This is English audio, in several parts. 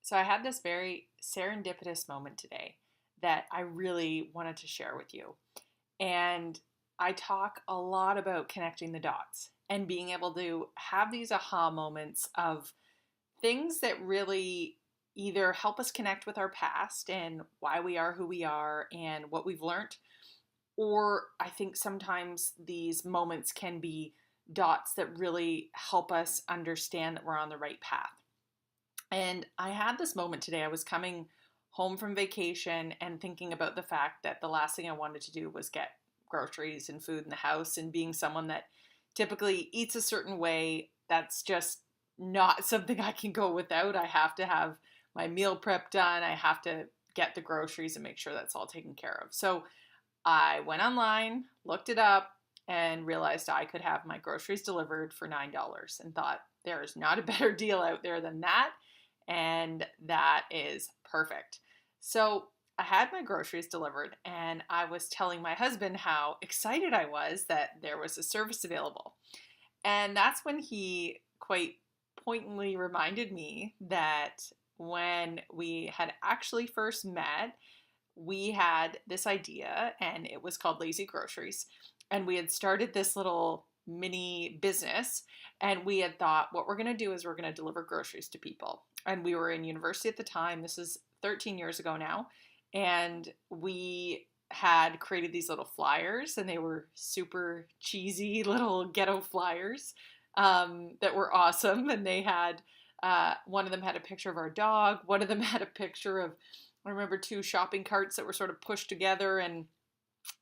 So I had this very serendipitous moment today that I really wanted to share with you. And I talk a lot about connecting the dots and being able to have these aha moments of things that really either help us connect with our past and why we are who we are and what we've learned, or I think sometimes these moments can be dots that really help us understand that we're on the right path. And I had this moment today. I was coming home from vacation and thinking about the fact that the last thing I wanted to do was get groceries and food in the house. And being someone that typically eats a certain way, that's just not something I can go without. I have to have my meal prep done. I have to get the groceries and make sure that's all taken care of. So I went online, looked it up, and realized I could have my groceries delivered for $9 and thought there is not a better deal out there than that. And that is perfect. So I had my groceries delivered, and I was telling my husband how excited I was that there was a service available. And that's when he quite pointedly reminded me that when we had actually first met, we had this idea, and it was called Lazy Groceries. And we had started this little mini business, and we had thought, what we're going to do is we're going to deliver groceries to people. And we were in university at the time. This is 13 years ago now. And we had created these little flyers, and they were super cheesy little ghetto flyers that were awesome. And they had, one of them had a picture of our dog. One of them had a picture of, I remember, two shopping carts that were sort of pushed together, and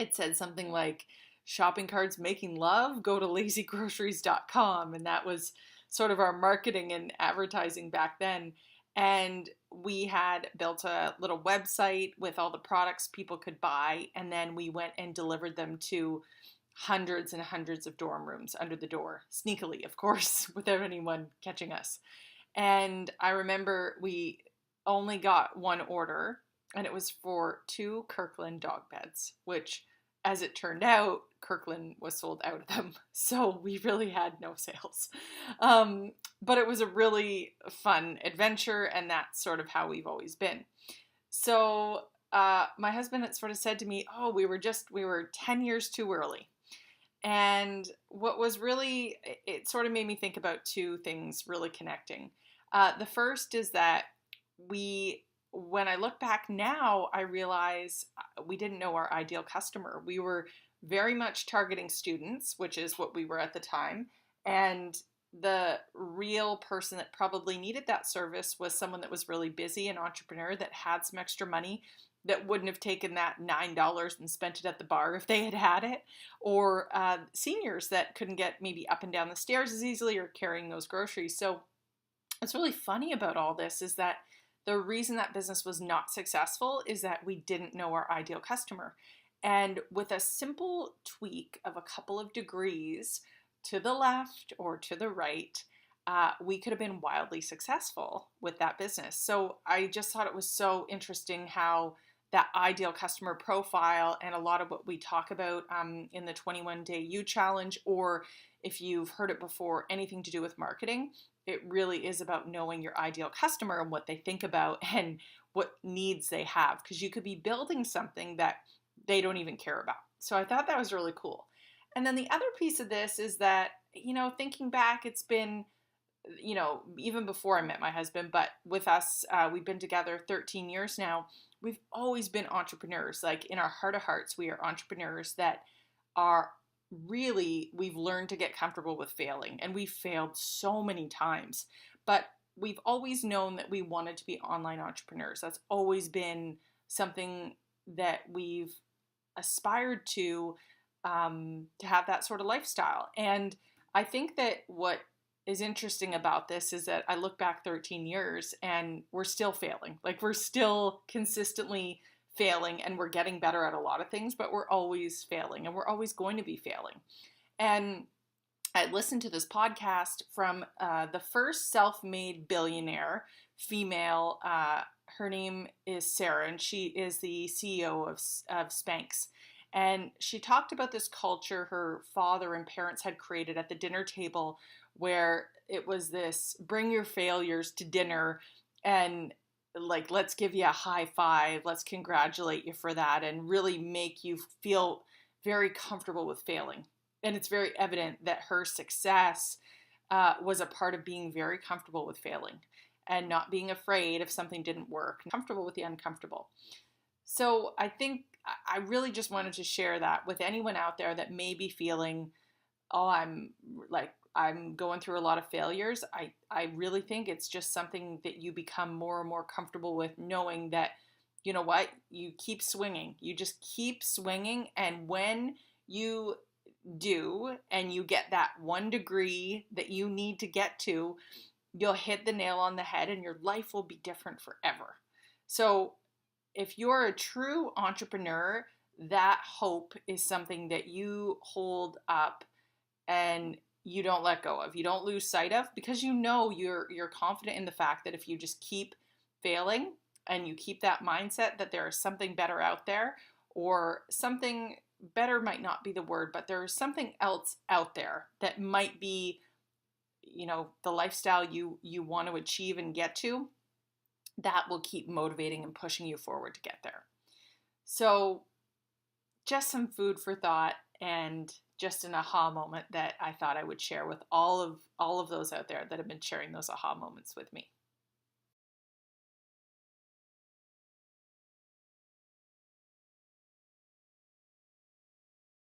it said something like, shopping carts making love, go to lazygroceries.com. And that was sort of our marketing and advertising back then. And we had built a little website with all the products people could buy. And then we went and delivered them to hundreds and hundreds of dorm rooms under the door, sneakily, of course, without anyone catching us. And I remember we only got one order, and it was for two Kirkland dog beds, which, as it turned out, Kirkland was sold out of them. So we really had no sales. But it was a really fun adventure, and that's sort of how we've always been. So my husband had sort of said to me, oh, we were 10 years too early. And what was really, it sort of made me think about two things really connecting. The first is that when I look back now, I realize we didn't know our ideal customer. We were very much targeting students, which is what we were at the time. And the real person that probably needed that service was someone that was really busy, an entrepreneur that had some extra money, that wouldn't have taken that $9 and spent it at the bar if they had had it, or seniors that couldn't get maybe up and down the stairs as easily or carrying those groceries. So what's really funny about all this is that the reason that business was not successful is that we didn't know our ideal customer. And with a simple tweak of a couple of degrees to the left or to the right, we could have been wildly successful with that business. So I just thought it was so interesting how that ideal customer profile, and a lot of what we talk about in the 21 Day You Challenge, or if you've heard it before, anything to do with marketing, it really is about knowing your ideal customer and what they think about and what needs they have, because you could be building something that they don't even care about. So I thought that was really cool. And then the other piece of this is that, thinking back, it's been, even before I met my husband, but with us, we've been together 13 years now. We've always been entrepreneurs. Like, in our heart of hearts, we are entrepreneurs that are really, we've learned to get comfortable with failing, and we've failed so many times, but we've always known that we wanted to be online entrepreneurs. That's always been something that we've aspired to have that sort of lifestyle. And I think that what is interesting about this is that I look back 13 years and we're still failing. Like, we're still consistently failing, and we're getting better at a lot of things, but we're always failing, and we're always going to be failing. And I listened to this podcast from the first self-made billionaire female. Her name is Sarah, and she is the CEO of Spanx. And she talked about this culture her father and parents had created at the dinner table, where it was this bring your failures to dinner. And like, let's give you a high five, let's congratulate you for that, and really make you feel very comfortable with failing. And it's very evident that her success was a part of being very comfortable with failing and not being afraid if something didn't work, comfortable with the uncomfortable. So I think I really just wanted to share that with anyone out there that may be feeling, oh, I'm going through a lot of failures. I really think it's just something that you become more and more comfortable with, knowing that, you know what, you keep swinging. You just keep swinging. And when you do, and you get that 1 degree that you need to get to, you'll hit the nail on the head and your life will be different forever. So if you're a true entrepreneur, that hope is something that you hold up and you don't let go of. You don't lose sight of, because you know you're confident in the fact that if you just keep failing and you keep that mindset that there is something better out there, or something better might not be the word, but there is something else out there that might be, the lifestyle you want to achieve and get to, that will keep motivating and pushing you forward to get there. So just some food for thought, and just an aha moment that I thought I would share with all of those out there that have been sharing those aha moments with me.